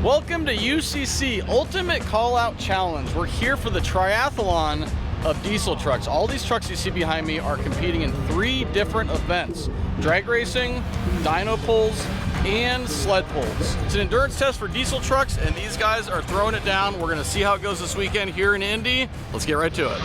Welcome to UCC Ultimate Callout Challenge. We're here for the triathlon of diesel trucks. All these trucks you see behind me are competing in 3 different events: drag racing, dyno pulls, and sled pulls. It's an endurance test for diesel trucks, and these guys are throwing it down. We're gonna see how it goes this weekend here in Indy. Let's get right to it.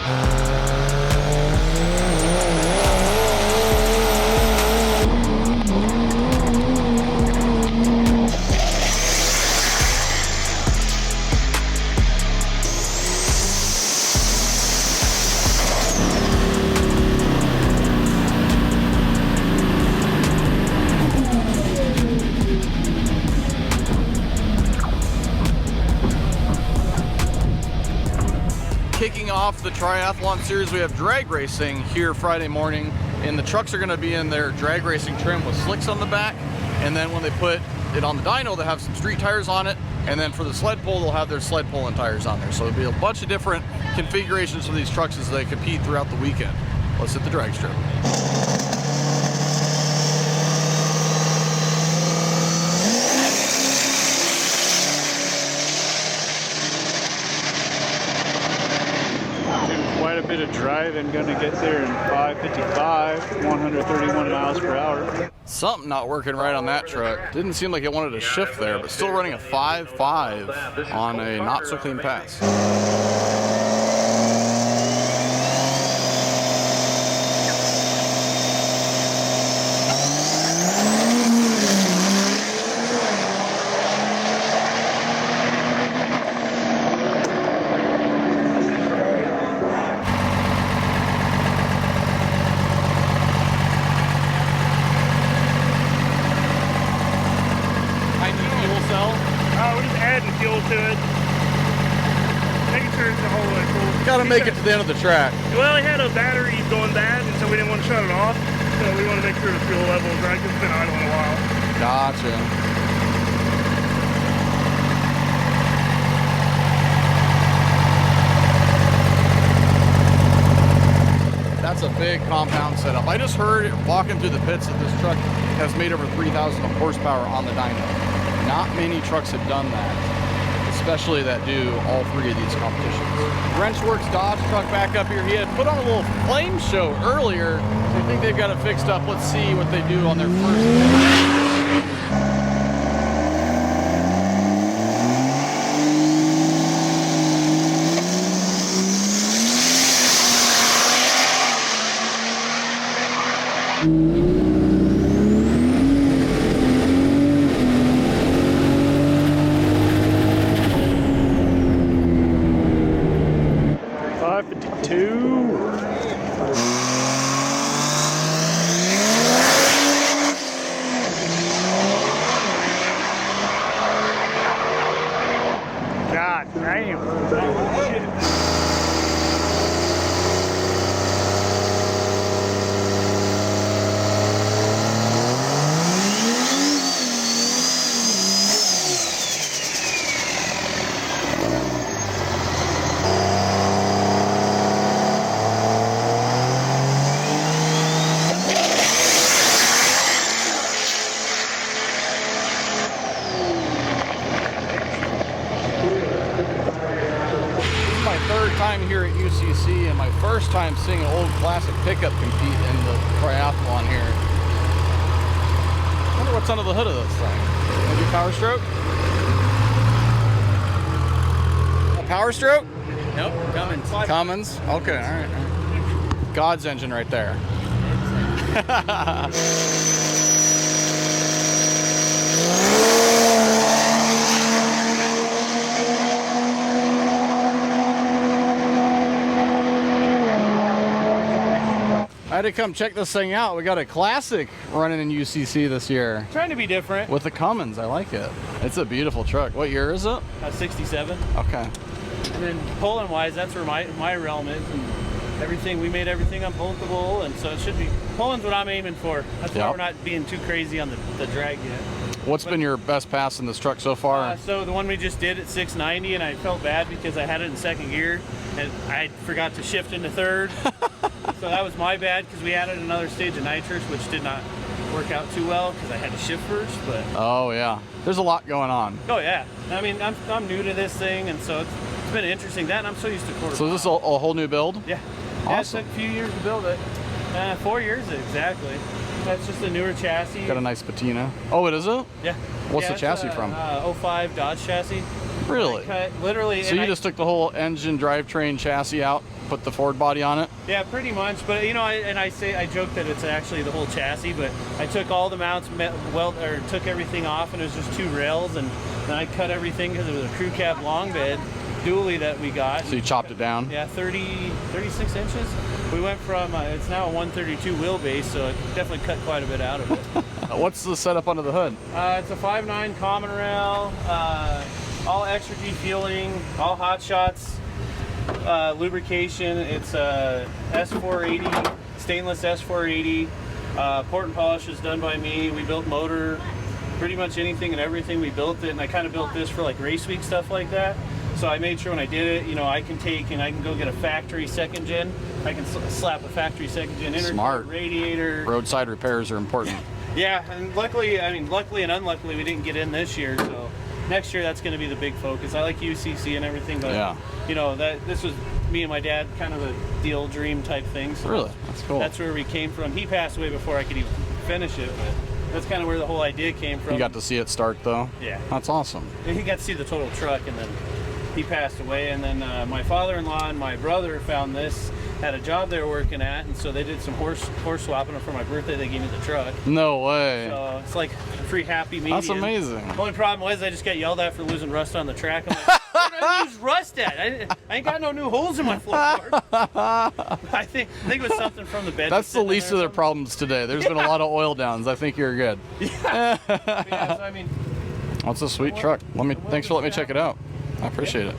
Kicking off the triathlon series, we have drag racing here Friday morning, and the trucks are going to be in their drag racing trim with slicks on the back, and then when they put it on the dyno, they'll have some street tires on it, and then for the sled pull, they'll have their sled pulling tires on there. So it'll be a bunch of different configurations for these trucks as they compete throughout the weekend. Let's hit the drag strip. Quite a bit of driving, going to get there in 5:55, 131 miles per hour. Something not working right on that truck. Didn't seem like it wanted to shift there, but still running a 5.5 on a not so clean pass. We're just adding fuel to it, making sure it's a whole lot cool. Gotta make it to the end of the track. Well, it had a battery going bad, and so we didn't want to shut it off. So we want to make sure the fuel level is right, because it's been idle in a while. Gotcha. That's a big compound setup. I just heard walking through the pits that this truck has made over 3,000 horsepower on the dyno. Not many trucks have done that, especially that do all 3 of these competitions. Wrenchworks Dodge truck back up here. He had put on a little flame show earlier. I think they've got it fixed up. Let's see what they do on their first. 5:52. God damn. Time here at UCC, and my first time seeing an old classic pickup compete in the triathlon here. I wonder what's under the hood of this thing. Maybe power stroke? A power stroke? Nope, Cummins. Cummins? Okay, all right. God's engine right there. I had to come check this thing out. We got a classic running in UCC this year. Trying to be different. With the Cummins, I like it. It's a beautiful truck. What year is it? 67. Okay. And then pulling wise, that's where my realm is. And everything, we made everything unpullable, and so it should be, pulling's what I'm aiming for. That's why we're not being too crazy on the drag yet. What's been your best pass in this truck so far? So the one we just did at 690, and I felt bad because I had it in second gear, and I forgot to shift into third. So that was my bad because we added another stage of nitrous, which did not work out too well because I had to shift first. But Oh yeah, there's a lot going on. oh yeah, I mean I'm new to this thing, and so it's been interesting. That and I'm so used to quarter. So is this a whole new build? Yeah. Awesome. Yeah, it took a few years to build it. 4 years exactly. That's just a newer chassis. Got a nice patina. Oh, it is it? Yeah. What's Yeah, the chassis it's a, from? 05 Dodge chassis. Really? Cut, literally. So you just took the whole engine drivetrain chassis out, put the Ford body on it? Yeah, pretty much. But you know, I joke that it's actually the whole chassis, but I took all the mounts, took everything off, and it was just 2 rails, and then I cut everything because it was a crew cab long bed dually that we got. So you chopped it down? Yeah, 36 inches. We went from, it's now a 132 wheelbase, so it definitely cut quite a bit out of it. What's the setup under the hood? It's a 5.9 common rail, all extra defueling, all hot shots, lubrication. It's a S480, stainless S480. Port and polish is done by me. We built motor, pretty much anything and everything. We built it, and I kind of built this for like race week stuff like that. So I made sure when I did it, you know, I can go get a factory second gen. I can slap a factory second gen intercooler, Smart. radiator. Roadside repairs are important. Yeah, and luckily and unluckily, we didn't get in this year. So next year, that's going to be the big focus. I like UCC and everything, but Yeah. you know, this was me and my dad kind of a deal dream type thing. So Really? That's cool. that's where we came from. He passed away before I could even finish it, but that's kind of where the whole idea came from. You got to see it start though? Yeah. That's awesome. And he got to see the total truck, and then he passed away. And then my father-in-law and my brother found this, had a job they were working at, and so they did some horse swapping. And for my birthday, they gave me the truck. No way. So it's like a free happy medium. That's amazing. The only problem was I just got yelled at for losing rust on the track. I'm like, where did I lose rust at? I ain't got no new holes in my floorboard. I think it was something from the bed. That's the least of their problems today. There's been a lot of oil downs. I think you're good. Yeah, so I mean, That's a sweet truck. Thanks for letting me check it out. I appreciate it.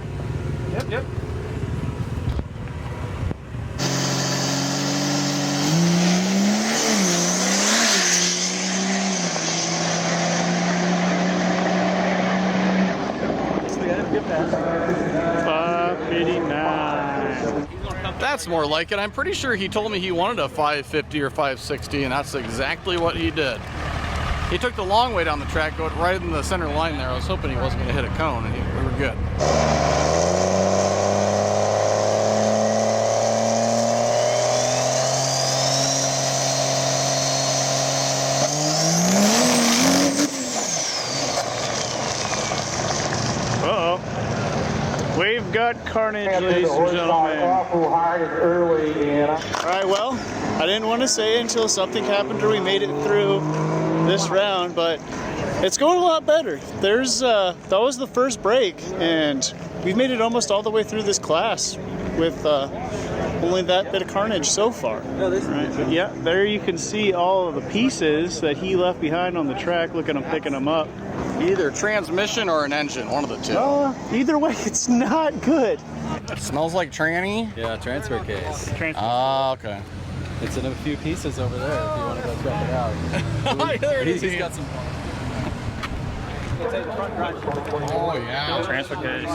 yep. That's more like it. I'm pretty sure he told me he wanted a 550 or 560, and that's exactly what he did. He took the long way down the track, going right in the center line there. I was hoping he wasn't going to hit a cone, and we were good. We've got Carnage, ladies and gentlemen. All right, well, I didn't want to say it until something happened or we made it through this round, but it's going a lot better. That was the first break, and we've made it almost all the way through this class with only that bit of Carnage so far. Right? But yeah, there you can see all of the pieces that he left behind on the track. Look at him picking them up. Either transmission or an engine, one of the two. Either way, it's not good. It smells like tranny. Yeah, transfer case. Ah, okay. It's in a few pieces over there if you want to go check it out. There it is. He's got some. Oh, yeah. Transfer case.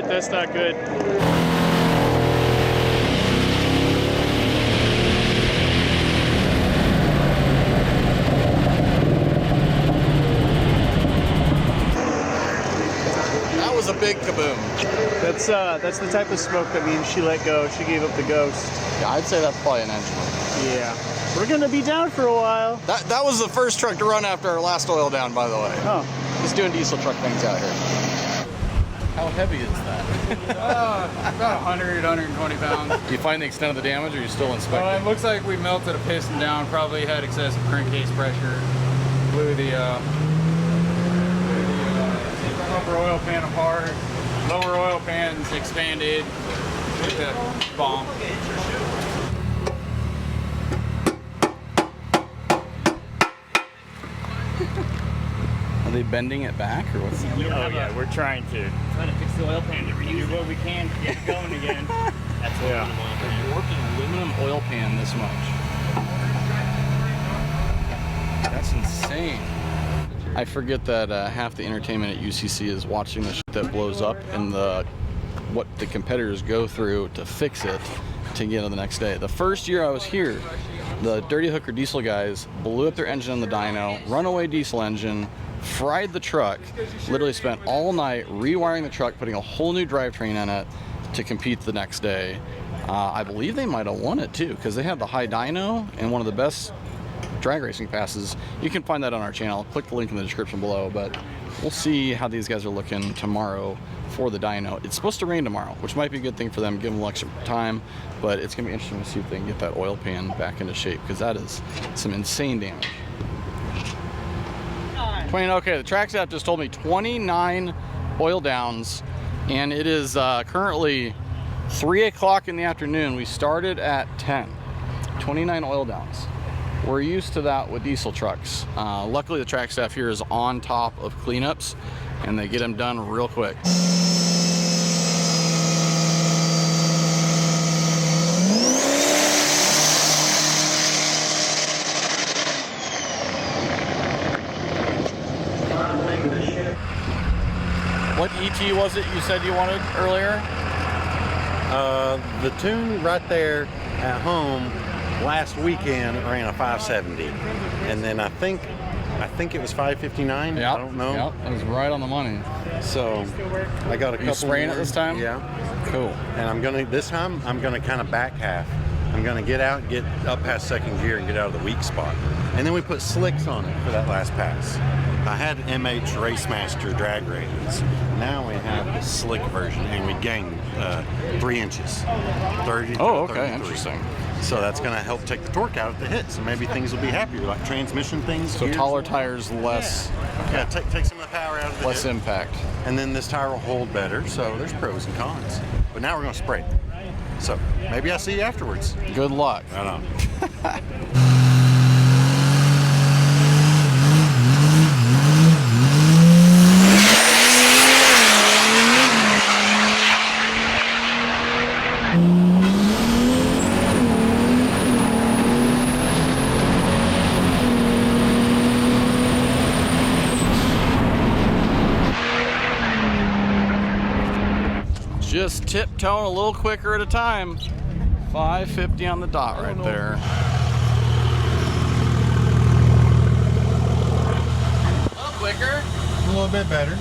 That's not good. That was a big kaboom. That's the type of smoke that means she let go. She gave up the ghost. Yeah, I'd say that's probably an engine. Yeah. We're gonna be down for a while. That was the first truck to run after our last oil down, by the way. Oh. Just doing diesel truck things out here. How heavy is that? About 100, 120 pounds. Do you find the extent of the damage, or are you still inspecting? It looks like we melted a piston down, probably had excessive crankcase pressure, blew the upper oil pan apart, lower oil pans expanded with the bomb. they bending it back or what's? Oh yeah, we're trying to fix the oil pan to reuse what we can to get it going again. That's You worked an aluminum oil pan this much. That's insane. I forget that half the entertainment at UCC is watching the shit that blows up and what the competitors go through to fix it to get on the next day. The first year I was here, the Dirty Hooker diesel guys blew up their engine on the dyno, runaway diesel engine, fried the truck, literally spent all night rewiring the truck, putting a whole new drivetrain in it to compete the next day. I believe they might have won it too, because they had the high dyno and one of the best drag racing passes. You can find that on our channel. Click the link in the description below, but we'll see how these guys are looking tomorrow for the dyno. It's supposed to rain tomorrow, which might be a good thing for them, give them a little extra time, but it's gonna be interesting to see if they can get that oil pan back into shape, because that is some insane damage. Okay, the track staff just told me 29 oil downs, and it is currently 3 o'clock in the afternoon. We started at 10. 29 oil downs. We're used to that with diesel trucks. Luckily, the track staff here is on top of cleanups, and they get them done real quick. What ET was it you said you wanted earlier? The tune right there at home last weekend ran a 570, and then I think it was 559. Yep, I don't know. Yep, that was right on the money. So I got a couple. You spraying more. it this time? Yeah. Cool. And this time I'm gonna kind of back half. I'm gonna get out, get up past second gear, and get out of the weak spot. And then we put slicks on it for that last pass. I had MH Racemaster drag ratings. Now we have the slick version, and we gained 3 inches. 30 to Oh, okay, 33. interesting. So that's going to help take the torque out of the hits, and maybe things will be happier, like transmission things. So gears. taller tires, less Yeah, take some of the power out of the less hit. impact. And then this tire will hold better, so there's pros and cons. But now we're going to spray it. So maybe I'll see you afterwards. Good luck. Right on. Just tiptoeing a little quicker at a time. 550 on the dot right there. A little quicker. A little bit better.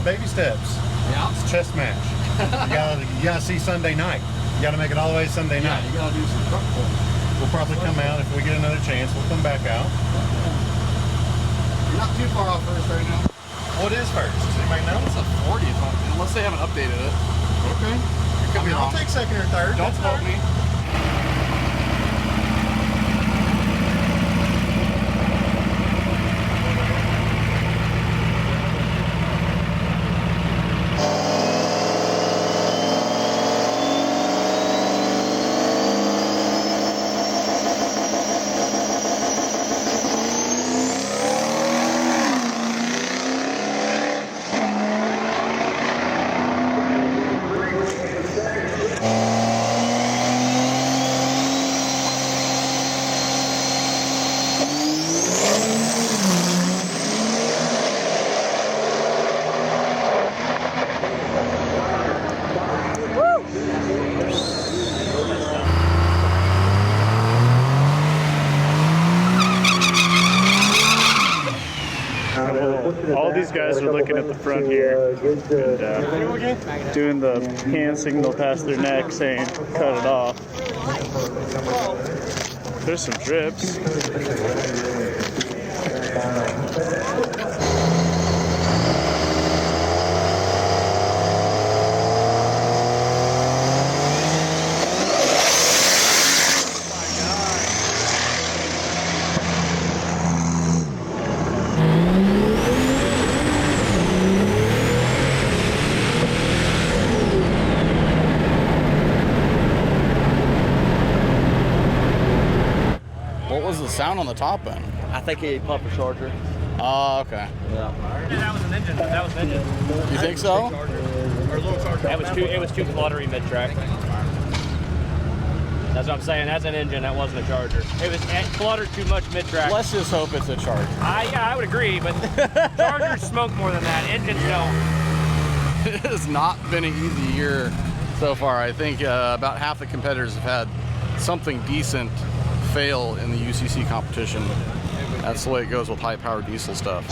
Baby steps. Yeah. It's a chess match. you gotta see Sunday night. You gotta make it all the way Sunday night. You gotta do some truck pulling. We'll probably come out if we get another chance. We'll come back out. You're not too far off first right now. What is first? Does anybody know? It's a 40, unless they haven't updated it. Okay. You could be I'll wrong. take second or third. Don't That's quote fine. me. all these guys are looking at the front here and doing the hand signal past their neck saying cut it off. There's some drips. What was the sound on the top end? I think he popped a charger. Oh, okay. Yeah, that was an engine. That was an engine. You think so? It was too cluttery mid-track. That's what I'm saying. That's an engine. That wasn't a charger. It was cluttered too much mid-track. Let's just hope it's a charger. Yeah, I would agree, but chargers smoke more than that. Engines don't. It has not been an easy year so far. I think about half the competitors have had something decent fail in the UCC competition. That's the way it goes with high-powered diesel stuff.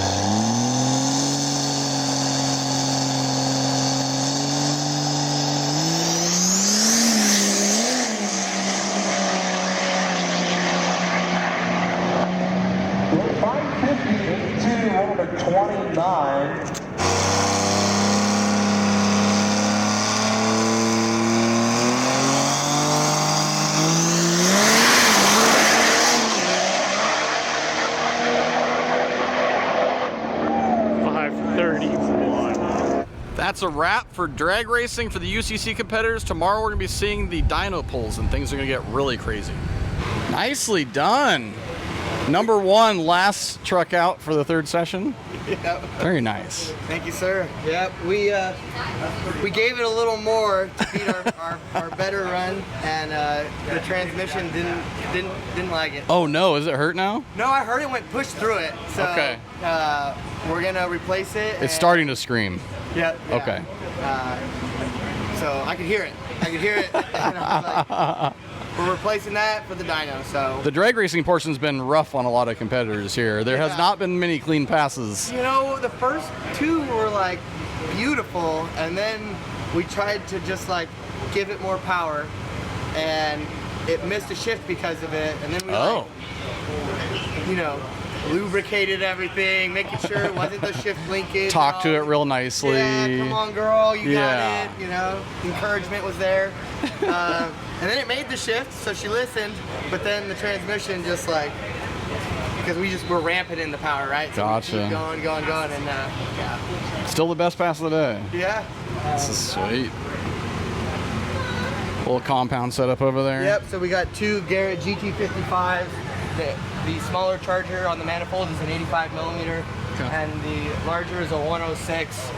Over 29. That's a wrap for drag racing for the UCC competitors. Tomorrow we're going to be seeing the dyno pulls and things are going to get really crazy. Nicely done. Number one, last truck out for the third session. Yep. Very nice. Thank you, sir. Yep, we gave it a little more to beat our better run, and the transmission didn't like it. Oh no, is it hurt now? No, I heard it went pushed through it. So okay. We're gonna replace it. It's starting to scream. Yep. Yeah. Okay. So I could hear it. And I was like, we're replacing that for the dyno, so. The drag racing portion's been rough on a lot of competitors here. There has not been many clean passes. You know, the first two were like beautiful, and then we tried to just like give it more power, and it missed a shift because of it, and then we like, you know, lubricated everything, making sure it wasn't the shift linkage. Talk to it real nicely. Yeah, come on girl, you got it, you know, encouragement was there. And then it made the shift, so she listened, but then the transmission just like, because we just were ramping in the power, right? So gotcha. we keep going, and yeah. Still the best pass of the day. Yeah. This is sweet. Little compound setup over there. Yep, so we got two Garrett GT55s. The smaller charger on the manifold is an 85 millimeter, and the larger is a 106.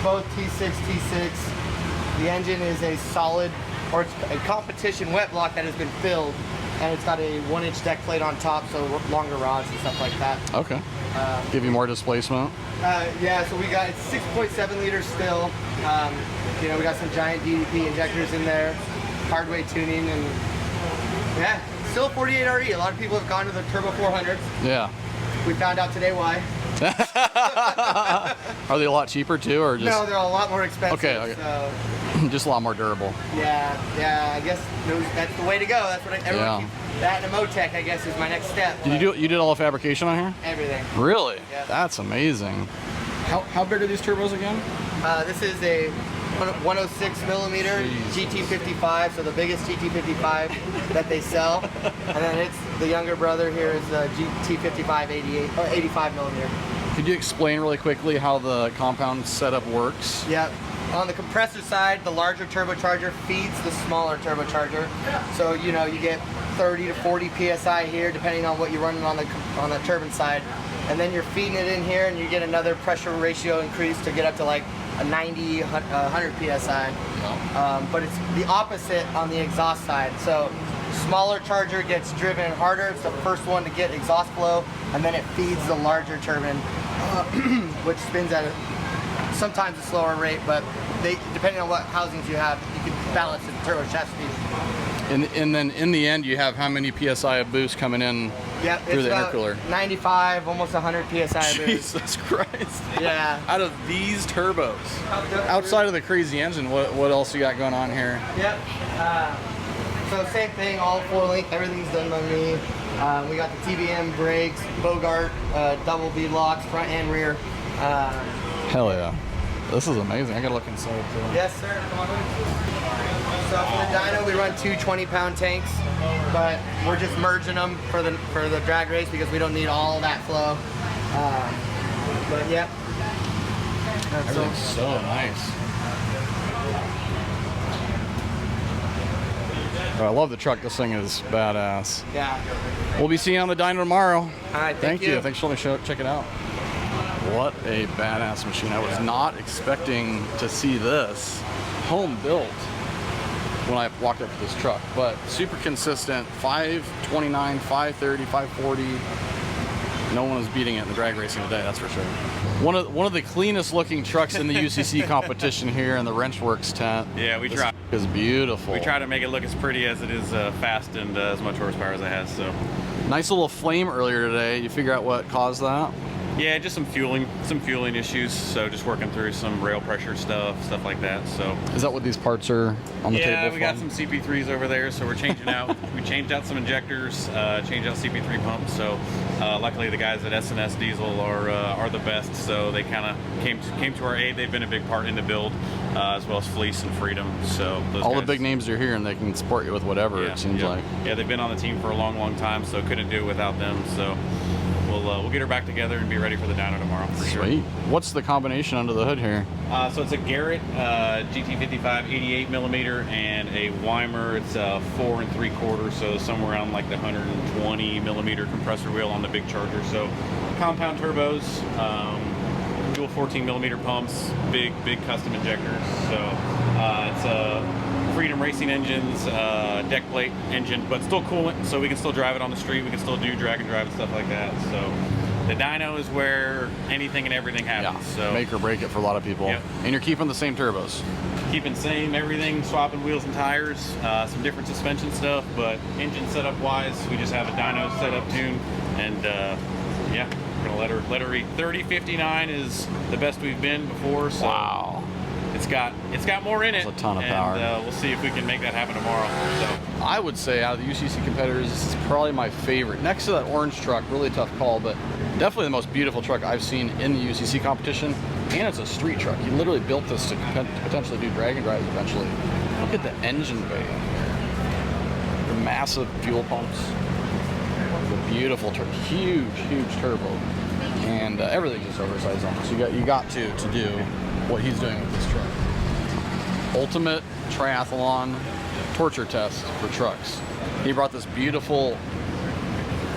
Both T6, T6. The engine is a solid, or it's a competition wet block that has been filled, and it's got a 1-inch deck plate on top, so longer rods and stuff like that. Okay. Give you more displacement. Yeah, so we got, it's 6.7 liters still. You know, we got some giant DDP injectors in there, hardway tuning, and yeah, still 48 RE. A lot of people have gone to the Turbo 400s. Yeah. We found out today why. Are they a lot cheaper too, or just? No, they're a lot more expensive. Okay. So. Just a lot more durable. Yeah. I guess that's the way to go. That's what everyone keeps. That and a Motec, I guess, is my next step. You did all the fabrication on here? Everything. Really? Yeah. That's amazing. How big are these turbos again? This is a 106 millimeter GT55, so the biggest GT55 that they sell. And then it's the younger brother here is the GT55 85 millimeter. Could you explain really quickly how the compound setup works? Yep. On the compressor side, the larger turbocharger feeds the smaller turbocharger. So, you know, you get 30 to 40 PSI here, depending on what you're running on the turbine side. And then you're feeding it in here, and you get another pressure ratio increase to get up to like a 90, 100 PSI. But it's the opposite on the exhaust side. So smaller charger gets driven harder. It's the first one to get exhaust flow, and then it feeds the larger turbine, which spins at sometimes a slower rate, but depending on what housings you have, you can balance the turbo shaft speed. And then in the end, you have how many PSI of boost coming in through the intercooler? 95, almost 100 PSI of boost. Jesus Christ. Yeah. Out of these turbos. Outside of the crazy engine, what else you got going on here? Yep. So same thing, all 4-link, everything's done by me. We got the TBM brakes, Bogart, double bead locks, front and rear. Hell yeah. This is amazing. I gotta look inside too. Yes, sir. Come on in. So for the dyno, we run two 20-pound tanks, but we're just merging them for the drag race because we don't need all that flow. But yeah. Everything's so nice. Oh, I love the truck. This thing is badass. Yeah. We'll be seeing you on the dyno tomorrow. All right. Thank you. Thanks for letting me check it out. What a badass machine. I was not expecting to see this home built when I walked up to this truck, but super consistent, 529, 530, 540. No one was beating it in the drag racing today, that's for sure. One of the cleanest looking trucks in the UCC competition here in the Wrenchworks tent. Yeah, we try. It's beautiful. We try to make it look as pretty as it is fast and as much horsepower as it has. So nice little flame earlier today. You figure out what caused that? Yeah, just some fueling issues. So just working through some rail pressure stuff like that. So is that what these parts are on the table? Yeah, we got some CP3s over there, so we're changing out. We changed out some injectors, changed out CP3 pumps. So luckily, the guys at S&S Diesel are the best. So they kind of came to our aid. They've been a big part in the build, as well as Fleece and Freedom. So all the big names are here, and they can support you with whatever. It seems like. Yeah, they've been on the team for a long time, so couldn't do it without them. So we'll get her back together and be ready for the dyno tomorrow for sure. Sweet. What's the combination under the hood here? So it's a Garrett GT55 88 millimeter and a Weimer. It's 4 3/4, so somewhere around like the 120 millimeter compressor wheel on the big charger. So compound turbos, dual 14 millimeter pumps, big custom injectors. So it's a Freedom Racing engines, deck plate engine, but still coolant, so we can still drive it on the street. We can still do drag and drive and stuff like that. So the dyno is where anything and everything happens. Yeah, so make or break it for a lot of people. Yep. And you're keeping the same turbos. Keeping same everything, swapping wheels and tires, some different suspension stuff, but engine setup wise, we just have a dyno setup tune, and yeah, we're gonna let her eat. 3059 is the best we've been before. So wow. It's got more in it. It's a ton of power. We'll see if we can make that happen tomorrow. So I would say out of the UCC competitors, this is probably my favorite. Next to that orange truck, really tough call, but definitely the most beautiful truck I've seen in the UCC competition. And it's a street truck. He literally built this to potentially do drag and drive eventually. Look at the engine bay in here. The massive fuel pumps. The beautiful, huge turbo. And everything's just oversized on this. You got to do what he's doing with this truck. Ultimate triathlon torture test for trucks. He brought this beautiful,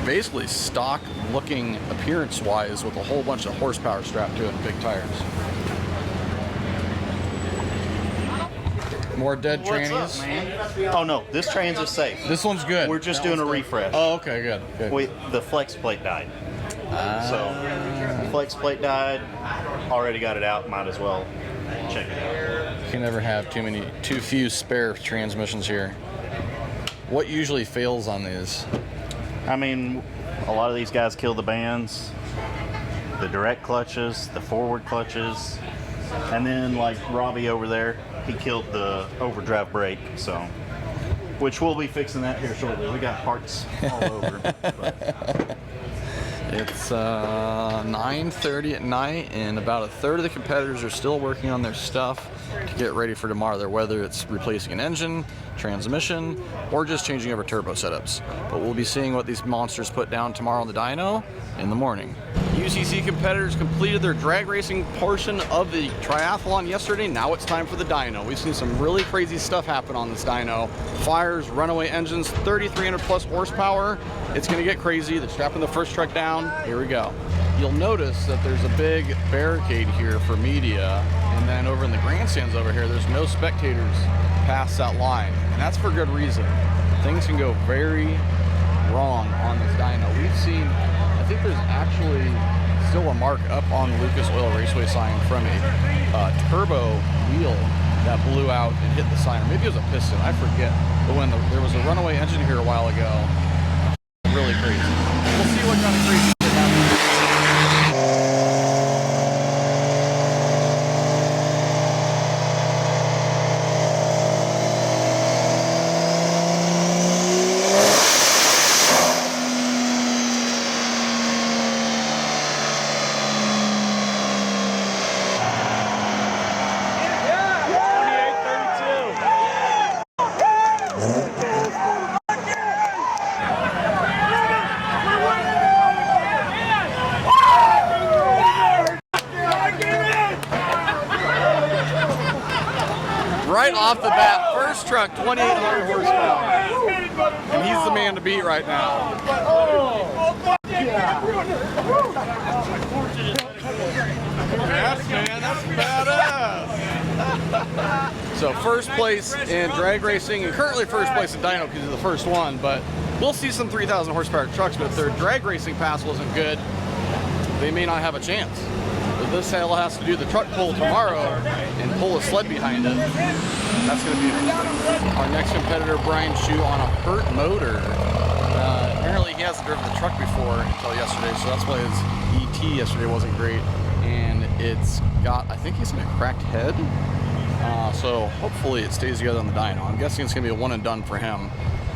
basically stock looking appearance wise with a whole bunch of horsepower strapped to it and big tires. More dead trannies. What's up, man? Oh no, this trans is safe. This one's good. We're just doing a refresh. Oh, okay, good. The flex plate died. So flex plate died. Already got it out. Might as well check it out. You can never have too few spare transmissions here. What usually fails on these? I mean, a lot of these guys kill the bands, the direct clutches, the forward clutches, and then like Robbie over there, he killed the overdrive brake. So, which we'll be fixing that here shortly. We got parts all over. But. It's 9:30 at night, and about a third of the competitors are still working on their stuff to get ready for tomorrow. Whether it's replacing an engine, transmission, or just changing over turbo setups. But we'll be seeing what these monsters put down tomorrow on the dyno in the morning. UCC competitors completed their drag racing portion of the triathlon yesterday. Now it's time for the dyno. We've seen some really crazy stuff happen on this dyno. Fires, runaway engines, 3,300 plus horsepower. It's gonna get crazy. They're strapping the first truck down. Here we go. You'll notice that there's a big barricade here for media, and then over in the grandstands over here, there's no spectators past that line, and that's for good reason. Things can go very wrong on this dyno. We've seen, I think there's actually still a mark up on the Lucas Oil Raceway sign from a turbo wheel that blew out and hit the sign, or maybe it was a piston, I forget. But when there was a runaway engine here a while ago, really crazy. We'll see what kind of crazy shit happens. Right off the bat, first truck, 2,800 horsepower. And he's the man to beat right now. Yes, man, that's badass. So first place in drag racing and currently first place in dyno because he's the first one, but we'll see some 3,000 horsepower trucks, but if their drag racing pass wasn't good, they may not have a chance. But this hell has to do the truck pull tomorrow and pull a sled behind it. That's going to be interesting. Our next competitor, Brian Shu, on a hurt motor. Apparently he hasn't driven the truck before until yesterday, so that's why his ET yesterday wasn't great. And it's got, I think he's in a cracked head. So hopefully it stays together on the dyno. I'm guessing it's going to be a one and done for him.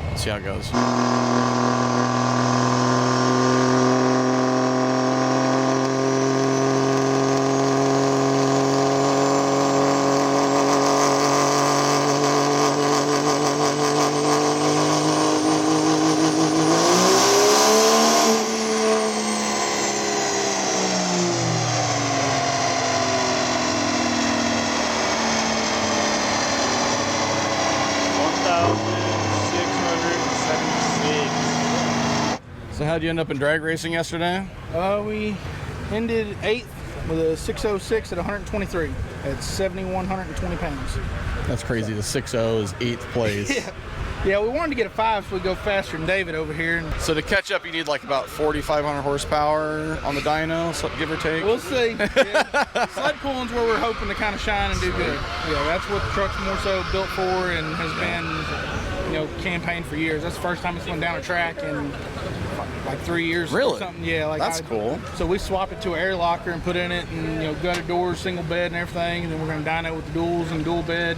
Let's see how it goes. 1,676. So how'd you end up in drag racing yesterday? We ended 8th with a 606 at 123 at 7,120 pounds. That's crazy. The 6.0 is 8th place. Yeah, we wanted to get a 5 so we'd go faster than David over here. So to catch up, you need like about 4,500 horsepower on the dyno, so give or take? We'll see. Yeah. Sled pulling's where we're hoping to kind of shine and do good. Yeah, that's what the truck's more so built for and has been, campaigned for years. That's the first time it's went down a track in like 3 years. Really? Or something. Yeah, like that's cool. So we swapped it to an air locker and put in it, and gutted doors, single bed, and everything. And then we're gonna dyno with the duals and dual bed.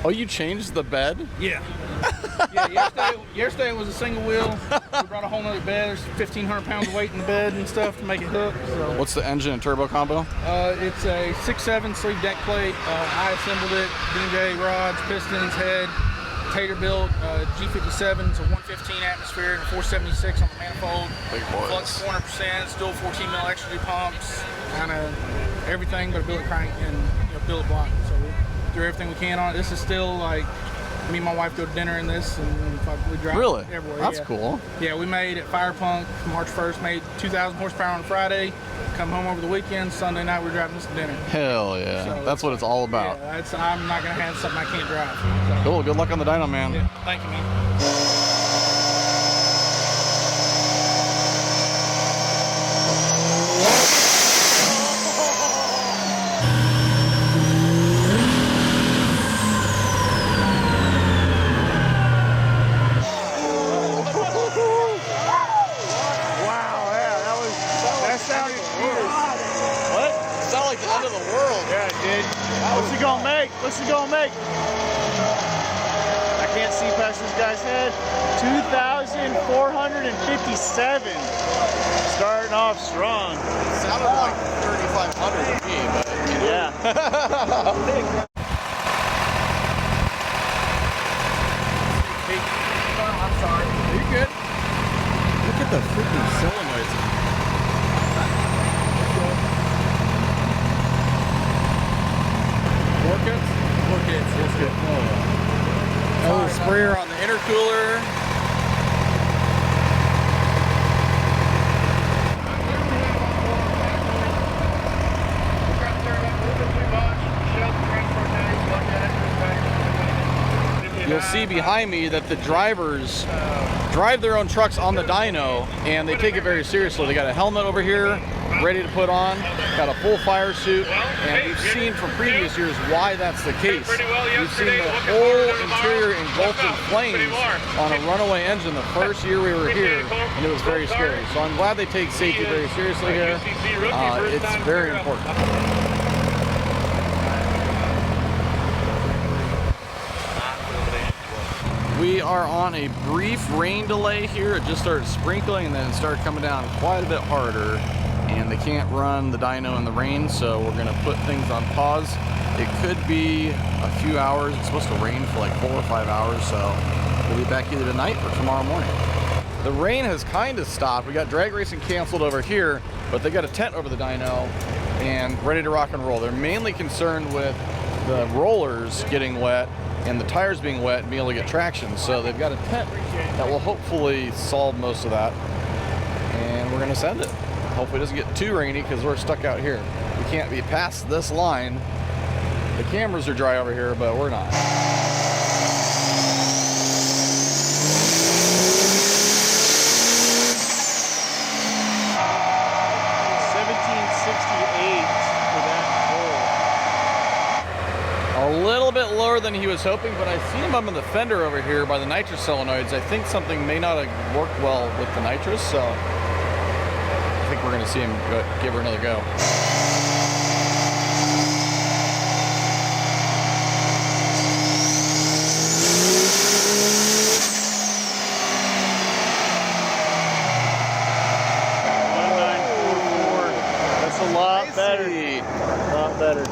Oh, you changed the bed? Yeah. Yeah. Yesterday it was a single wheel. We brought a whole nother bed. There's 1,500 pounds of weight in the bed and stuff to make it hook. So. What's the engine and turbo combo? It's a 6.7 sleeve deck plate. I assembled it. DJ rods, pistons, head. Tater built G57, it's a 115 atmosphere and a 476 on the manifold. Big boys. Flux 400%, still 14 mil extra pumps, kind of everything but a billet crank and billet block. So we do everything we can on it. This is still like me and my wife go to dinner in this, and we drive really everywhere. That's cool. Yeah, we made at Fire Punk March 1st, made 2,000 horsepower on Friday. Come home over the weekend. Sunday night we're driving this to dinner. Hell yeah, so that's what it's all about. Yeah, I'm not gonna have something I can't drive. So. Cool. Good luck on the dyno, man. Yeah, thank you, man. What's he gonna make? I can't see past this guy's head. 2,457. Starting off strong. It sounded like 3,500 to me, but yeah. I'm sorry. Are you good? Look at the freaking solenoids. That's good. Oh, sprayer on the intercooler. You'll see behind me that the drivers drive their own trucks on the dyno, and they take it very seriously. They got a helmet over here ready to put on, got a full fire suit, and we've seen from previous years why that's the case. We've seen the whole interior engulfed in flames on a runaway engine the first year we were here, and it was very scary. So I'm glad they take safety very seriously here. It's very important. We are on a brief rain delay here. It just started sprinkling and then it started coming down quite a bit harder, and they can't run the dyno in the rain, so we're gonna put things on pause. It could be a few hours. It's supposed to rain for like 4 or 5 hours, so we'll be back either tonight or tomorrow morning. The rain has kind of stopped. We got drag racing canceled over here, but they got a tent over the dyno and ready to rock and roll. They're mainly concerned with the rollers getting wet and the tires being wet and being able to get traction. So they've got a tent that will hopefully solve most of that. And we're gonna send it. Hopefully it doesn't get too rainy because we're stuck out here. We can't be past this line. The cameras are dry over here, but we're not. 1768 for that A little bit lower than he was hoping, but I see him up in the fender over here by the nitrous solenoids. I think something may not have worked well with the nitrous, so I think we're going to see him give her another go.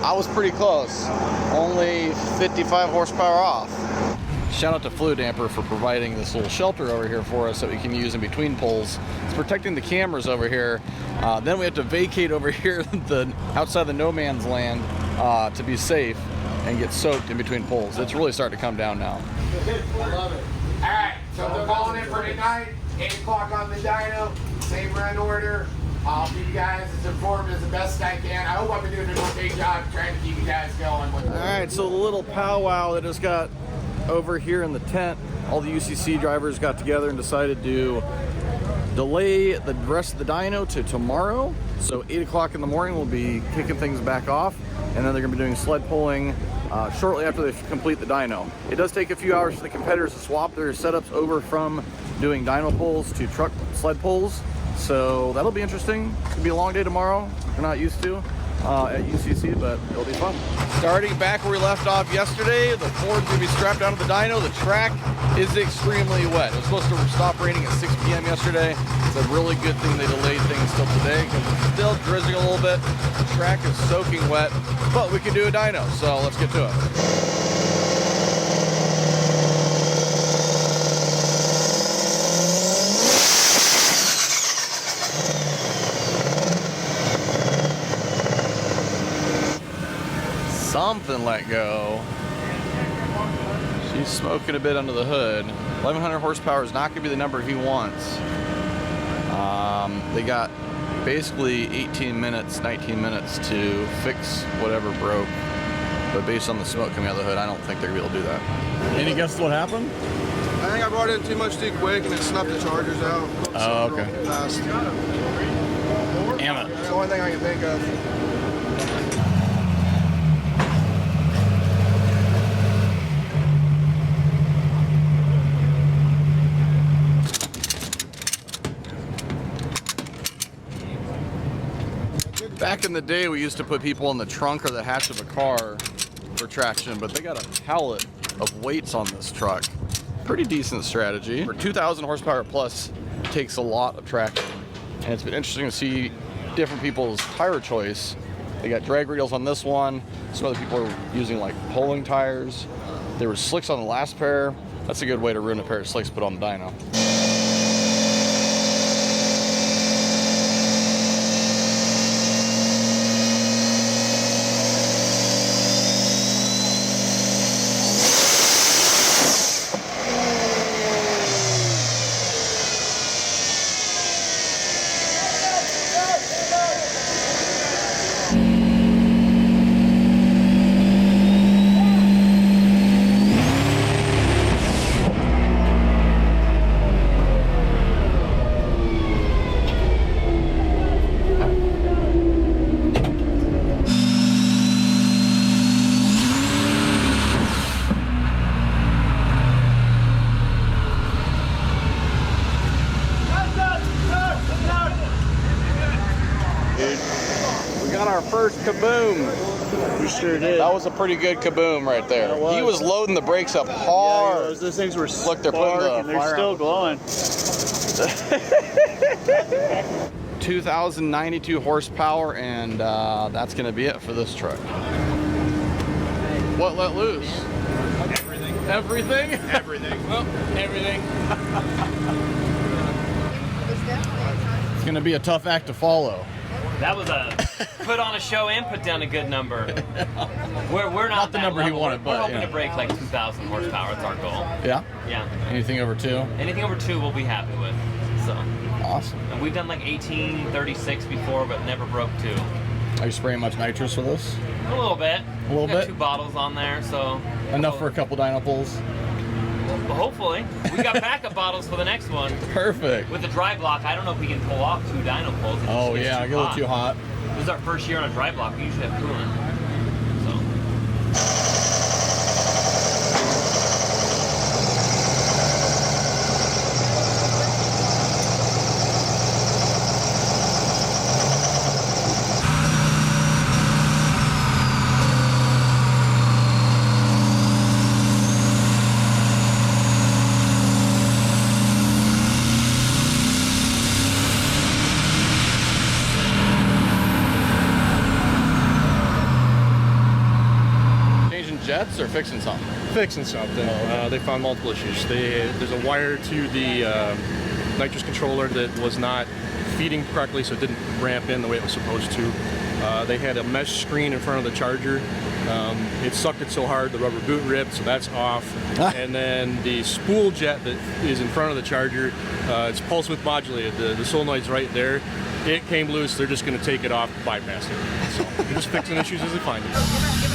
I was pretty close. Only 55 horsepower off. Shout out to Fluid Damper for providing this little shelter over here for us that we can use in between pulls. It's protecting the cameras over here. Then we have to vacate over here outside the no man's land to be safe and get soaked in between pulls. It's really starting to come down now. I love it. All right, so they're calling in for tonight. 8 o'clock on the dyno. Same run order. I'll keep you guys as informed as the best I can. I hope I've been doing an okay job trying to keep you guys going. All right, so the little powwow that just got over here in the tent, all the UCC drivers got together and decided to delay the rest of the dyno to tomorrow. So 8 o'clock in the morning we'll be kicking things back off, and then they're going to be doing sled pulling shortly after they complete the dyno. It does take a few hours for the competitors to swap their setups over from doing dyno pulls to truck sled pulls. So that'll be interesting. It's gonna be a long day tomorrow. We're not used to at UCC, but it'll be fun. Starting back where we left off yesterday, the Ford's gonna be strapped down to the dyno. The track is extremely wet. It was supposed to stop raining at 6 p.m. yesterday. It's a really good thing they delayed things till today because it's still drizzling a little bit. The track is soaking wet, but we can do a dyno, so let's get to it. Something let go. She's smoking a bit under the hood. 1100 horsepower is not going to be the number he wants. They got basically 18 minutes, 19 minutes to fix whatever broke. But based on the smoke coming out of the hood, I don't think they're going to be able to do that. Any guess what happened? I think I brought in too much too quick and it snuffed the chargers out. Oh, okay. Fast. Damn it. That's the only thing I can think of. Back in the day, we used to put people in the trunk or the hatch of a car for traction, but they got a pallet of weights on this truck. Pretty decent strategy. For 2,000 horsepower plus, it takes a lot of traction. And it's been interesting to see different people's tire choice. They got drag radials on this one. Some other people are using like polling tires. There were slicks on the last pair. That's a good way to ruin a pair of slicks put on the dyno. First kaboom. We sure did. That was a pretty good kaboom right there. He was loading the brakes up hard. Yeah, those things were look, they're putting the they're still glowing. 2,092 horsepower, and that's going to be it for this truck. What let loose? Everything. Everything? Everything. Well, everything. It's going to be a tough act to follow. That was a put on a show and put down a good number. We're not the number he wanted, we're but hoping yeah. to break like 2,000 horsepower. That's our goal. Yeah? Yeah. Anything over 2? Anything over 2 we'll be happy with. So. Awesome. And we've done like 1836 before, but never broke 2. Are you spraying much nitrous for this? A little bit. A little We got bit? 2 bottles on there, so. Enough for a couple dyno pulls? Well, hopefully. We got backup bottles for the next one. Perfect. With the dry block, I don't know if we can pull off 2 dyno pulls. It Oh just gets yeah, too I get a little too hot. This is our first year on a dry block. We usually have coolant. Jets or fixing something? Fixing something. They found multiple issues. There's a wire to the nitrous controller that was not feeding correctly, so it didn't ramp in the way it was supposed to. They had a mesh screen in front of the charger. It sucked it so hard the rubber boot ripped, so that's off. And then the spool jet that is in front of the charger, it's pulse width modulated. The solenoid's right there. It came loose. They're just going to take it off, bypass it. So they're just fixing issues as they find them.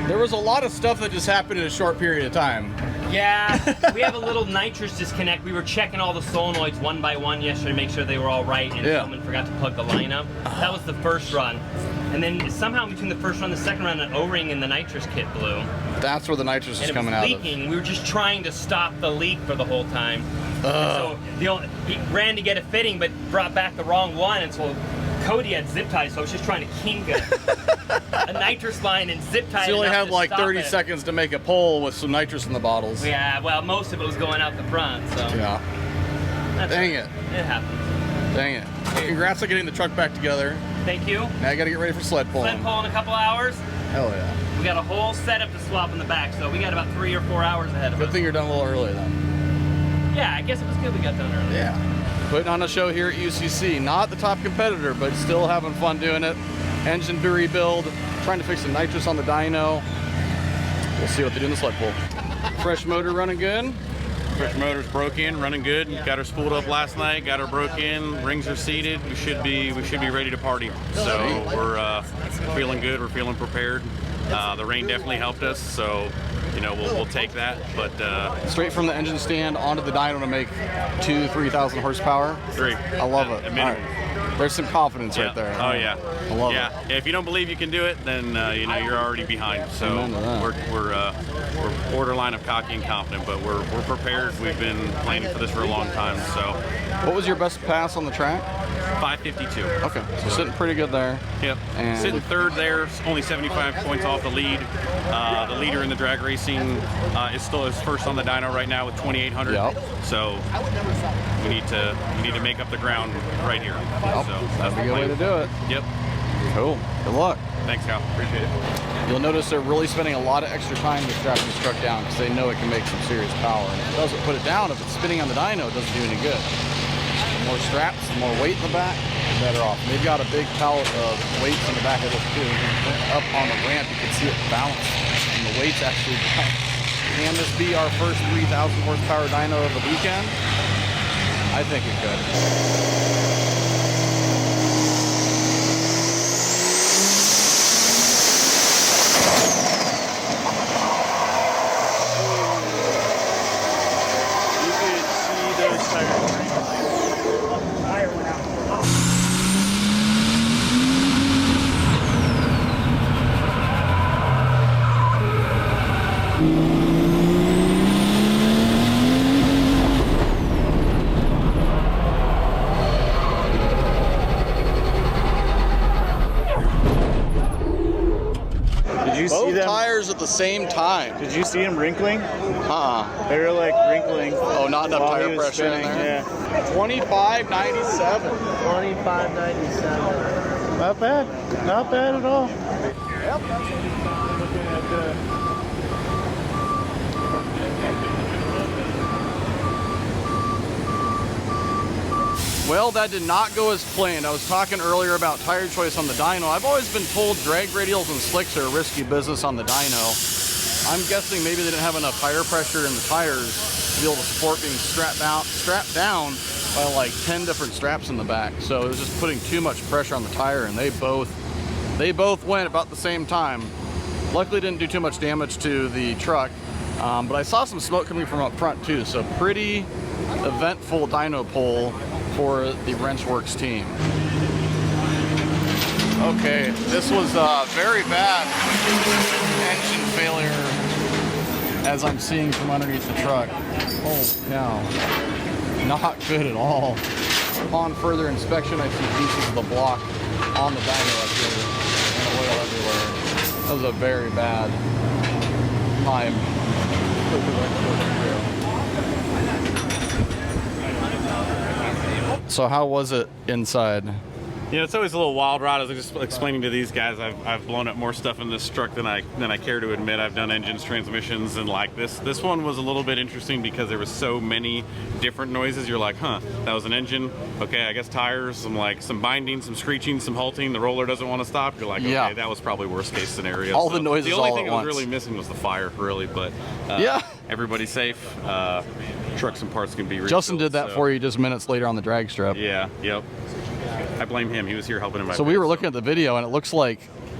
There was a lot of stuff that just happened in a short period of time. Yeah, we have a little nitrous disconnect. We were checking all the solenoids one by one yesterday to make sure they were all right, and someone forgot to plug the line up. That was the first run. And then somehow between the first run and the second run, an O-ring in the nitrous kit blew. That's where the nitrous is coming out of. Leaking. We were just trying to stop the leak for the whole time. So he ran to get a fitting, but brought back the wrong one, and so Cody had zip ties, so I was just trying to kink a nitrous line and zip tie. So you only had like 30 seconds to make a pull with some nitrous in the bottles. Yeah, well, most of it was going out the front, so. Yeah. Dang it. It happens. Dang it. Congrats on getting the truck back together. Thank you. Now I gotta get ready for sled pulling. Sled pull in a couple hours. Hell yeah. We got a whole setup to swap in the back, so we got about 3 or 4 hours ahead of us. Good thing you're done a little early then. Yeah, I guess it was good we got done early. Yeah. Putting on a show here at UCC. Not the top competitor, but still having fun doing it. Engine to rebuild. Trying to fix the nitrous on the dyno. We'll see what they do in the sled pull. Fresh motor running good. Fresh motor's broke in, running good. Got her spooled up last night. Got her broke in. Rings are seated. We should be ready to party. So we're feeling good. We're feeling prepared. The rain definitely helped us. So we'll take that. But straight from the engine stand onto the dyno to make 2,000-3,000 horsepower. 3. I love it. At minimum. There's some confidence right there. Oh yeah. I love it. Yeah. If you don't believe you can do it, then you're already behind. So we're borderline of cocky and confident, but we're prepared. We've been planning for this for a long time. So. What was your best pass on the track? 552. Okay, so sitting pretty good there. Yep. And sitting third there, only 75 points off the lead. The leader in the drag racing is first on the dyno right now with 2,800. Yep. So we need to make up the ground right here. Yep. So that's a good way to do it. Yep. Cool. Good luck. Thanks, Cal. Appreciate it. You'll notice they're really spending a lot of extra time to strap this truck down because they know it can make some serious power. And if it doesn't put it down, if it's spinning on the dyno, it doesn't do any good. The more straps, the more weight in the back, the better off. And they've got a big pallet of weights in the back of this too. Up on the ramp, you can see it bounce. And the weight's actually down. Can this be our first 3,000 horsepower dyno of the weekend? I think it could. Both tires at the same time. Did you see him wrinkling? They were like wrinkling. Oh, not enough while he tire was pressure in spinning, there. Yeah. 25.97. 25.97. Not bad. Not bad at all. Yep. Looking at Well, that did not go as planned. I was talking earlier about tire choice on the dyno. I've always been told drag radials and slicks are a risky business on the dyno. I'm guessing maybe they didn't have enough tire pressure in the tires to be able to support being strapped down by like 10 different straps in the back. So it was just putting too much pressure on the tire, and they both went about the same time. Luckily didn't do too much damage to the truck, but I saw some smoke coming from up front too. So pretty eventful dyno pull for the Wrenchworks team. Okay, this was a very bad engine failure as I'm seeing from underneath the truck. Oh cow, not good at all. Upon further inspection, I see pieces of the block on the dyno up here and oil everywhere. That was a very bad time. So how was it inside? You know, it's always a little wild ride. I was just explaining to these guys, I've blown up more stuff in this truck than I care to admit. I've done engines, transmissions, and like this one was a little bit interesting because there was so many different noises. You're like, huh, that was an engine. Okay, I guess tires, some binding, some screeching, some halting. The roller doesn't want to stop. You're like, okay, yeah, that was probably worst case scenario. All the noises the only all thing at I was once. really missing was the fire, really. But yeah, everybody's safe. Trucks and parts can be refilled. Justin did that for you just minutes later on the drag strip. Yeah, yep. I blame him. He was here helping him. So we were looking at the video, and it looks like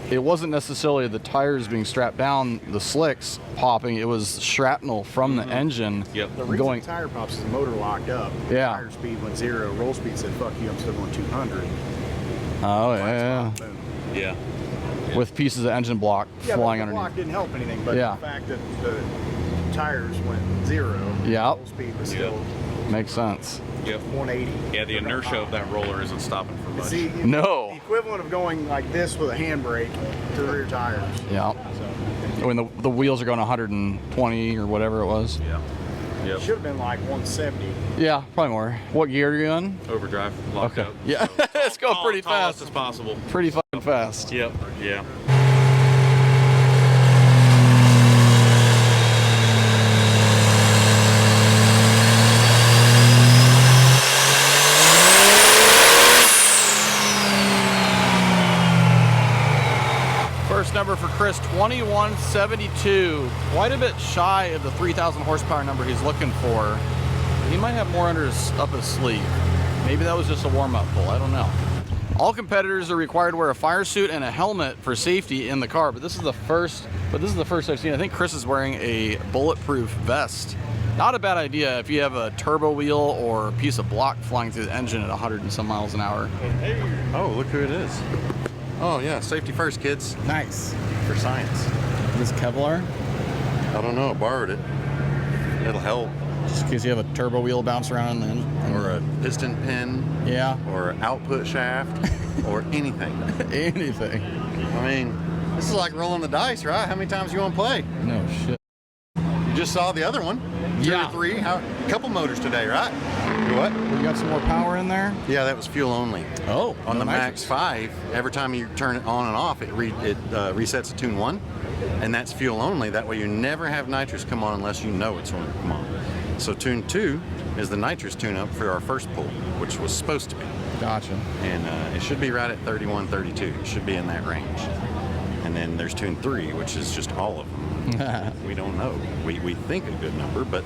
it wasn't necessarily the tires being strapped down, the slicks popping. It was shrapnel from the engine. Yep. The reason the tire pops is the motor locked up. Yeah. Tire speed went 0. Roll speed said, "Fuck you, I'm still going 200." Oh yeah. Yeah. With pieces of engine block flying but the block underneath. didn't help anything. But Yeah. the fact that the tires went 0. Yeah. Roll speed was still Makes sense. Yep. 180. Yeah, the inertia of that roller isn't stopping for much. See, No. The equivalent of going like this with a handbrake to the rear tires. Yeah. When the wheels are going 120 or whatever it was. Yeah. Yep. Should have been like 170. Yeah, probably more. What gear are you in? Overdrive. Locked Okay. up. Yeah, it's going pretty fast. As possible. Pretty fucking fast. Yep. Yeah. First number for Chris, 2172. Quite a bit shy of the 3,000 horsepower number he's looking for. He might have more up his sleeve. Maybe that was just a warm-up pull. I don't know. All competitors are required to wear a fire suit and a helmet for safety in the car, but this is the first I've seen. I think Chris is wearing a bulletproof vest. Not a bad idea if you have a turbo wheel or a piece of block flying through the engine at 100 and some miles an hour. Oh, look who it is. Oh yeah, safety first, kids. Nice. For science. Is this Kevlar? I don't know, I borrowed it. It'll help. Just in case you have a turbo wheel bounce around in the engine. Or a piston pin. Yeah. Or an output shaft. Or anything. Anything. I mean, this is like rolling the dice, right? How many times you want to play? No shit. You just saw the other one. 2 or 3. A couple motors today, right? What? You got some more power in there? Yeah, that was fuel only. Oh, on the nitrous. Max 5, every time you turn it on and off, it resets to tune 1, and that's fuel only. That way you never have nitrous come on unless you know it's going to come on. So tune 2 is the nitrous tune-up for our first pull, which was supposed to be. Gotcha. And it should be right at 31, 32. It should be in that range. And then there's tune 3, which is just all of them. We don't know. We think a good number, but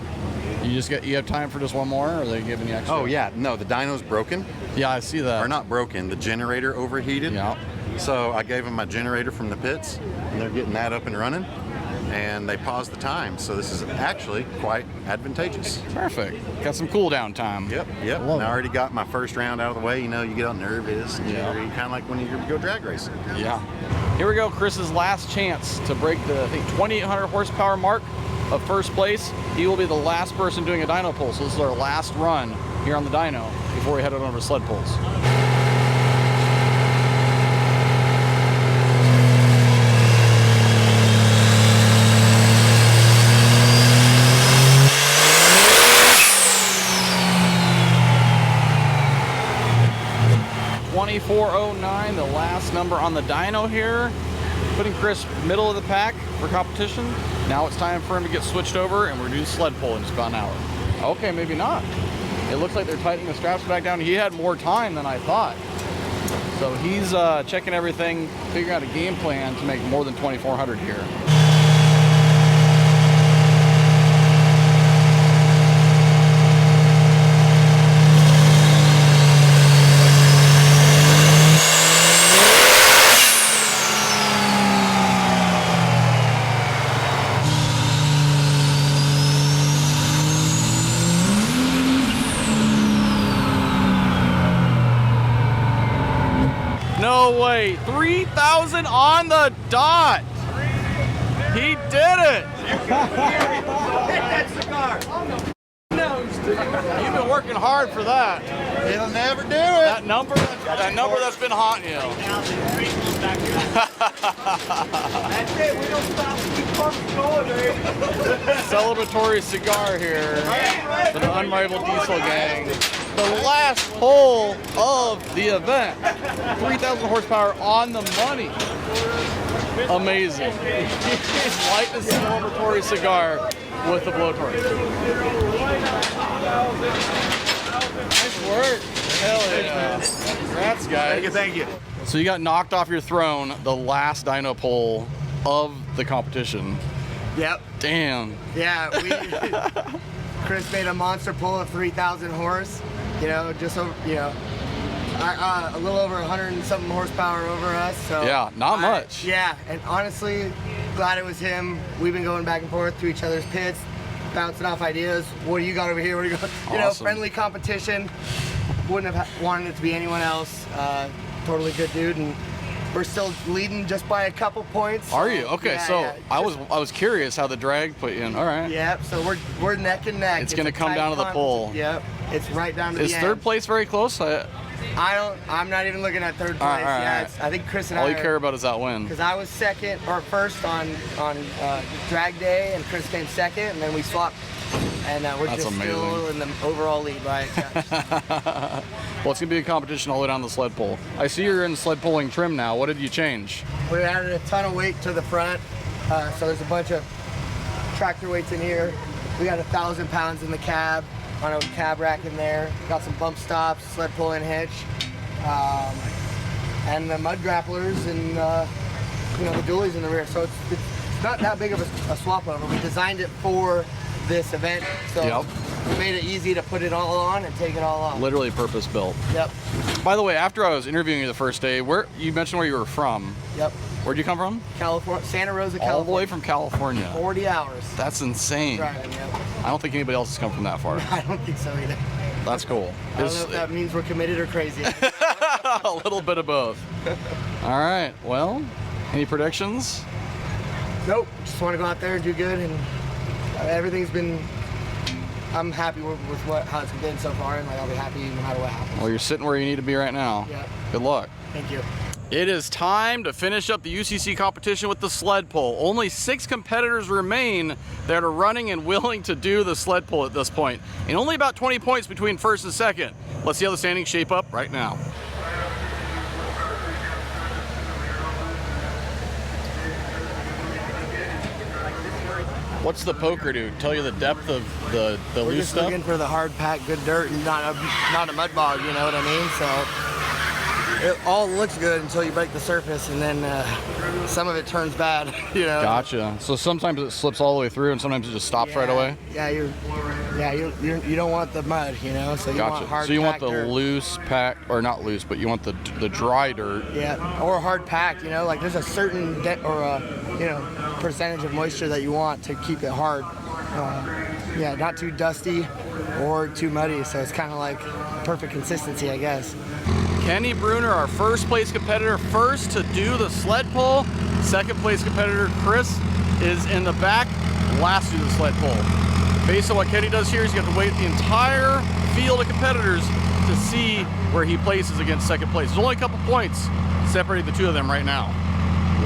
you have time for just one more, or are they giving you extra? Oh yeah, no, the dyno's broken. Yeah, I see that. Or not broken, the generator overheated. Yeah. So I gave them my generator from the pits, and they're getting that up and running, and they paused the time. So this is actually quite advantageous. Perfect. Got some cool down time. Yep. And I already got my first round out of the way. You know, you get all nervous. Yeah. Kind of like when you go drag racing. Yeah. Here we go, Chris's last chance to break the, I think, 2,800 horsepower mark of first place. He will be the last person doing a dyno pull. So this is our last run here on the dyno before we head on over to sled pulls. 2409, the last number on the dyno here. Putting Chris middle of the pack for competition. Now it's time for him to get switched over, and we're doing sled pull in just about an hour. Okay, maybe not. It looks like they're tightening the straps back down. He had more time than I thought. So he's checking everything, figuring out a game plan to make more than 2,400 here. No way, 3,000 on the dot. He did it. You've been working hard for that. It'll never do it. That number that's been haunting you. That's it. We don't stop. We keep fucking going, man. Celebratory cigar here for the Unrivaled Diesel Gang. The last hole of the event. 3,000 horsepower on the money. Amazing. Light the celebratory cigar with the blowtorch. Nice work. Hell yeah. Congrats, guys. Thank you. So you got knocked off your throne the last dyno pull of the competition. Yep. Damn. Yeah, Chris made a monster pull of 3,000 horse. You know, just over, you know, a little over 100 and something horsepower over us. So yeah, not much. Yeah, and honestly, glad it was him. We've been going back and forth to each other's pits, bouncing off ideas. What do you got over here? What do you got? You know, friendly competition. Wouldn't have wanted it to be anyone else. Totally good dude, and we're still leading just by a couple points. Are you? Okay, yeah, so yeah, I was curious how the drag put you in. All right. Yep. So we're neck and neck. It's gonna come down to the pull. Yep. It's right down to the end. Is third place very close? I'm not even looking at third place. All right. I think Chris and all I. you care about is that win. Because I was second or first on drag day, and Chris came second, and then we swapped, and we're That's just amazing. still in the overall lead by a touch. Well, it's gonna be a competition all the way down the sled pull. I see you're in sled pulling trim now. What did you change? We added a ton of weight to the front, so there's a bunch of tractor weights in here. We got 1,000 pounds in the cab, on a cab rack in there. Got some bump stops, sled pulling hitch, and the mud grapplers, and you know, the dualies in the rear. So it's not that big of a swap over. We designed it for this event, so we made it easy to put it all on and take it all off. Literally purpose built. Yep. By the way, after I was interviewing you the first day, you mentioned where you were from. Yep. Where'd you come from? California, Santa Rosa, California. All the way from California. 40 hours. That's insane. Driving, yep. I don't think anybody else has come from that far. I don't think so either. That's cool. I don't know if that means we're committed or crazy. A little bit of both. All right. Well, any predictions? Nope. Just want to go out there and do good, and everything's been. I'm happy with how it's been so far, and like I'll be happy no matter what happens. Well, you're sitting where you need to be right now. Yeah. Good luck. Thank you. It is time to finish up the UCC competition with the sled pull. Only 6 competitors remain that are running and willing to do the sled pull at this point, and only about 20 points between first and second. Let's see how the standings shape up right now. What's the poker do? Tell you the depth of the We're loose just stuff? looking for the hard packed, good dirt, and not a mud bog. You know what I mean? So it all looks good until you break the surface, and then some of it turns bad. You know. Gotcha. So sometimes it slips all the way through, and sometimes it just stops right away. Yeah, you don't want the mud, you know. So you want Gotcha. hard. So you want packed the dirt. loose pack, or not loose, but you want the dry dirt. Yeah, or hard packed. You know, like there's a certain percentage of moisture that you want to keep it hard. Yeah, not too dusty or too muddy. So it's kind of like perfect consistency, I guess. Kenny Bruner, our first place competitor, first to do the sled pull. Second place competitor, Chris, is in the back, last to do the sled pull. Based on what Kenny does here, he's got to wait the entire field of competitors to see where he places against second place. There's only a couple points separating the two of them right now.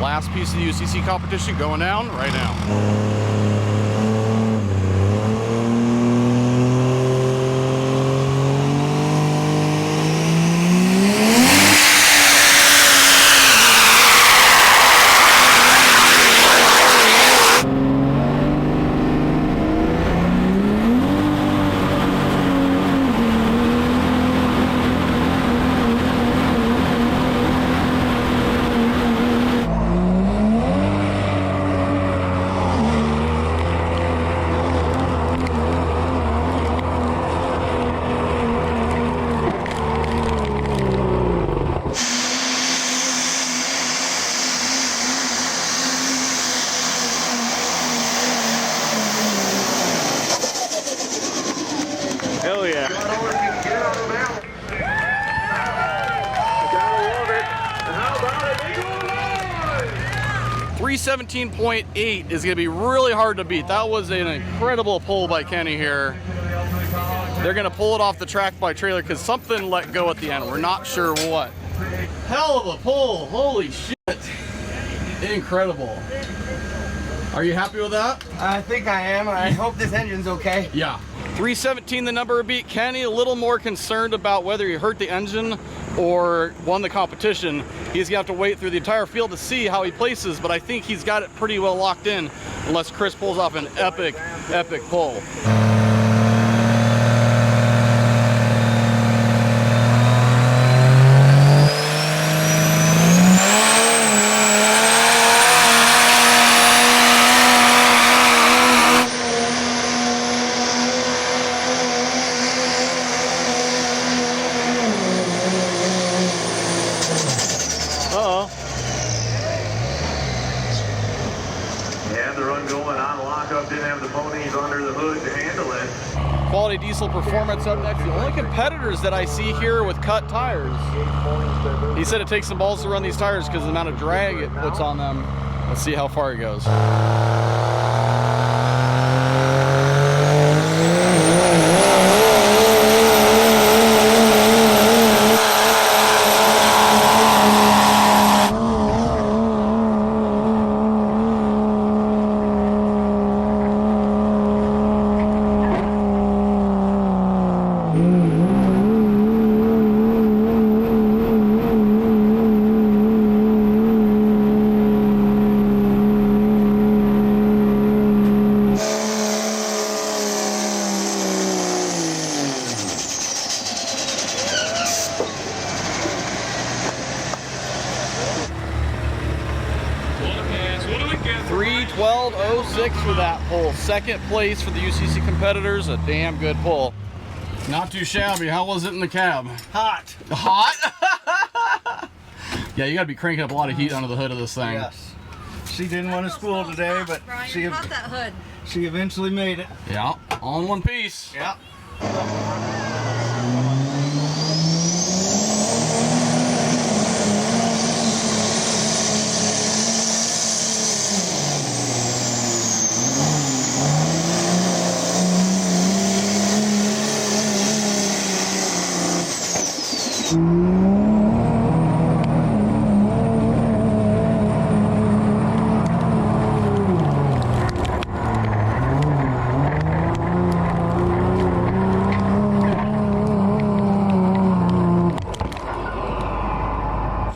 Last piece of the UCC competition going down right now. 317.8 is going to be really hard to beat. That was an incredible pull by Kenny here. They're going to pull it off the track by trailer because something let go at the end. We're not sure what. Hell of a pull. Holy shit. Incredible. Are you happy with that? I think I am. I hope this engine's okay. Yeah. 317 the number beat. Kenny a little more concerned about whether he hurt the engine or won the competition. He's gonna have to wait through the entire field to see how he places, but I think he's got it pretty well locked in unless Chris pulls off an epic pull. Quality Diesel Performance up next. The only competitors that I see here with cut tires. He said it takes some balls to run these tires because of the amount of drag it puts on them. Let's see how far he goes. For that pull. Second place for the UCC competitors. A damn good pull. Not too shabby. How was it in the cab? Hot. Hot? Yeah, you gotta be cranking up a lot of heat under the hood of this thing. Yes. She didn't want to spool today, but she eventually made it. Yeah, all in one piece. Yeah.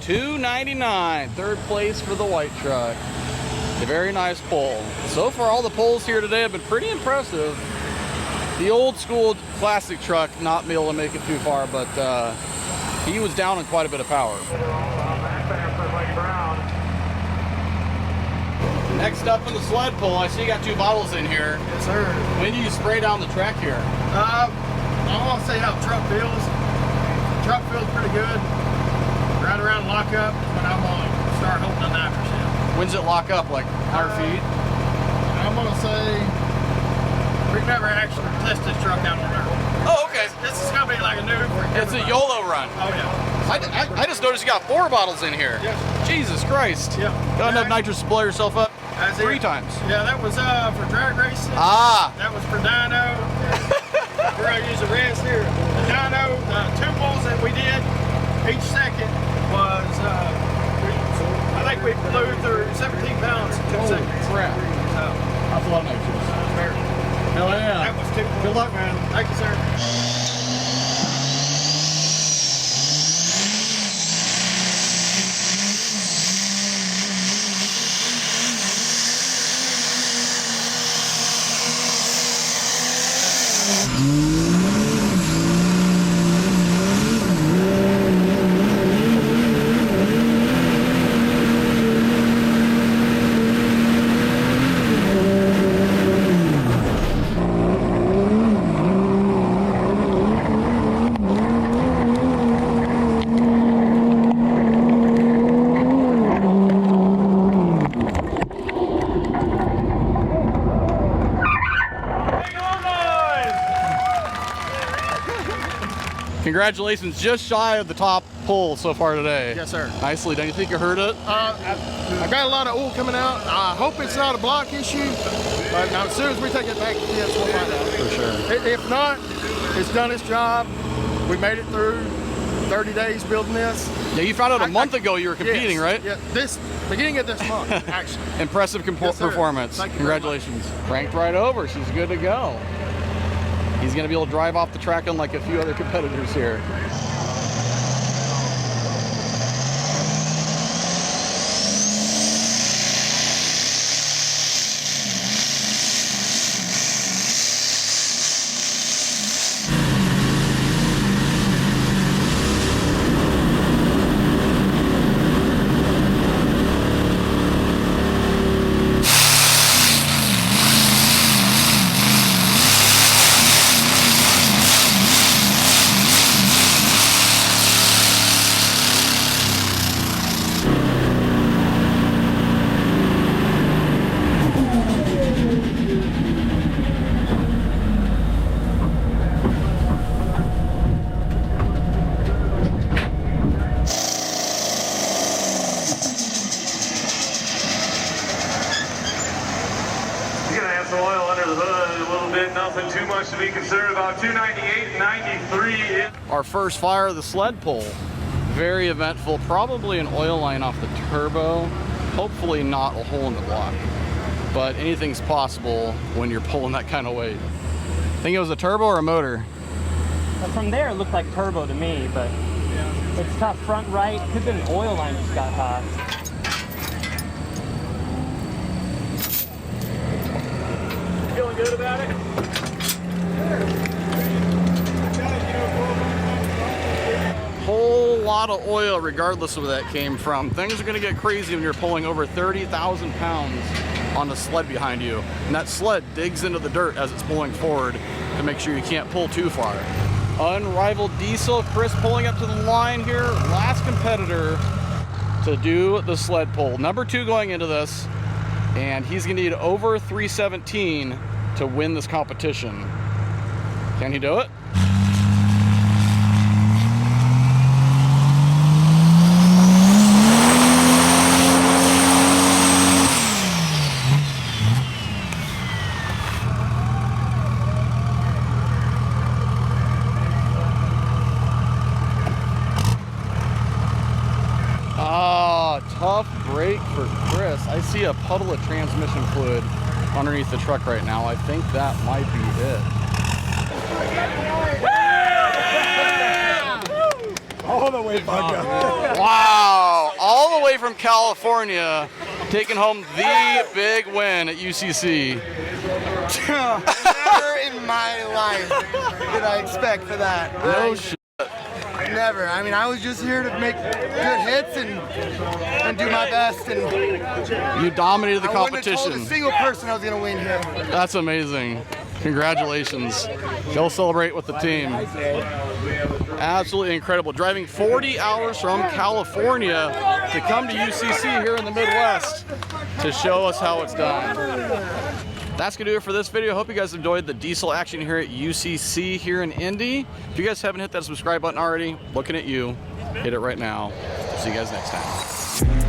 299, third place for the white truck. A very nice pull. So far, all the pulls here today have been pretty impressive. The old school classic truck not able to make it too far, but he was down in quite a bit of power. Next up in the sled pull, I see you got 2 bottles in here. Yes, sir. When do you spray down the track here? I want to say how the truck feels. The truck feels pretty good. Right around lockup when I'm going to start holding the nitrous in. When's it lock up? Like 100 feet? I'm going to say we've never actually tested this truck out on dirt. Oh, okay. This is going to be like a new. It's a YOLO run. Oh, yeah. I just noticed you got 4 bottles in here. Yes. Jesus Christ. Yeah. Got enough nitrous to blow yourself up 3 times. Yeah, that was for drag racing. Ah. That was for dyno. We're going to use the rest here. The dyno, the 2 pulls that we did, each second was, I think we blew through 17 pounds in 2 seconds. Crap. So, that's a lot of nitrous. Hell yeah. That was 2 pulls. Good luck, man. Thank you, sir. Congratulations, just shy of the top pull so far today. Yes, sir. Nicely done. You think you heard it? I got a lot of oil coming out. I hope it's not a block issue, but now, as soon as we take it back to pits, we'll find out. For sure. If not, it's done its job. We made it through 30 days building this. Yeah, you found out a month ago you were competing, yes, right? Yeah, this beginning of this month, actually. Impressive performance. Thank you. Congratulations. Cranked right over. She's good to go. He's going to be able to drive off the track unlike a few other competitors here. Oil under the hood a little bit, nothing too much to be concerned about. 298.93. Our first fire of the sled pull. Very eventful, probably an oil line off the turbo. Hopefully not a hole in the block. But anything's possible when you're pulling that kind of weight. Think it was a turbo or a motor? From there, it looked like turbo to me, but it's tough. Front right, could have been an oil line just got hot. Feeling good about it? Whole lot of oil regardless of where that came from. Things are going to get crazy when you're pulling over 30,000 pounds on the sled behind you. And that sled digs into the dirt as it's pulling forward to make sure you can't pull too far. Unrivaled diesel. Chris pulling up to the line here. Last competitor to do the sled pull. Number 2 going into this. And he's going to need over 317 to win this competition. Can he do it? Tough break for Chris. I see a puddle of transmission fluid underneath the truck right now. I think that might be it. All the way back up. Wow, all the way from California, taking home the big win at UCC. Never in my life did I expect for that. No shit. Never. I mean, I was just here to make good hits and do my best. And you dominated the I competition. wouldn't have told a single person I was going to win here. That's amazing. Congratulations. Go celebrate with the team. Absolutely incredible. Driving 40 hours from California to come to UCC here in the Midwest to show us how it's done. That's going to do it for this video. Hope you guys enjoyed the diesel action here at UCC here in Indy. If you guys haven't hit that subscribe button already, looking at you, hit it right now. See you guys next time.